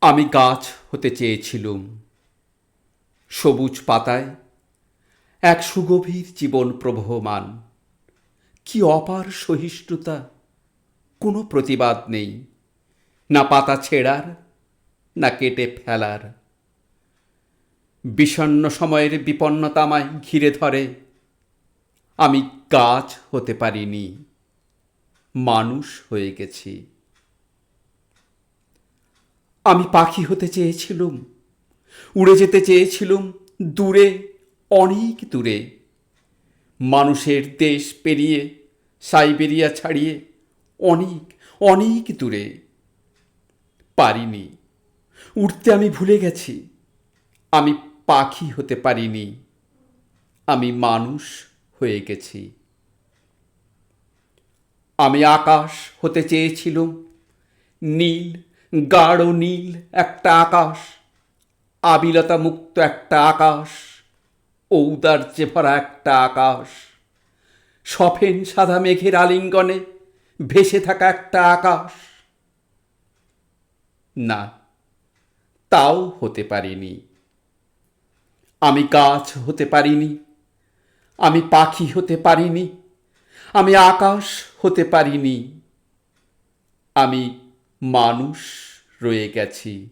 আমি গাছ হতে চেয়েছিলুম, সবুজ পাতায় এক সুগভীর জীবন প্রবহমান। কি অপার সহিষ্ণুতা! কোনো প্রতিবাদ নেই, না পাতা ছেঁড়ার, না কেটে ফেলার। বিষণ্ণ সময়ের বিপন্নতা আমায় ঘিরে ধরে। আমি গাছ হতে পারিনি, মানুষ হয়ে গেছি। আমি পাখি হতে চেয়েছিলুম, উড়ে যেতে চেয়েছিলুম দূরে, অনেক দূরে, মানুষের দেশ পেরিয়ে, সাইবেরিয়া ছাড়িয়ে, অনেক অনেক দূরে। পারিনি, উড়তে আমি ভুলে গেছি। আমি পাখি হতে পারিনি, আমি মানুষ হয়ে গেছি। আমি আকাশ হতে চেয়েছিলুম, নীল, গাঢ় নীল একটা আকাশ, আবিলতা মুক্ত একটা আকাশ, ঔদার্যে ভরা একটা আকাশ, সফেন সাদা মেঘের আলিঙ্গনে ভেসে থাকা একটা আকাশ। না, তাও হতে পারিনি। আমি গাছ হতে পারিনি, আমি পাখি হতে পারিনি, আমি আকাশ হতে পারিনি, আমি মানুষ রয়ে গেছি।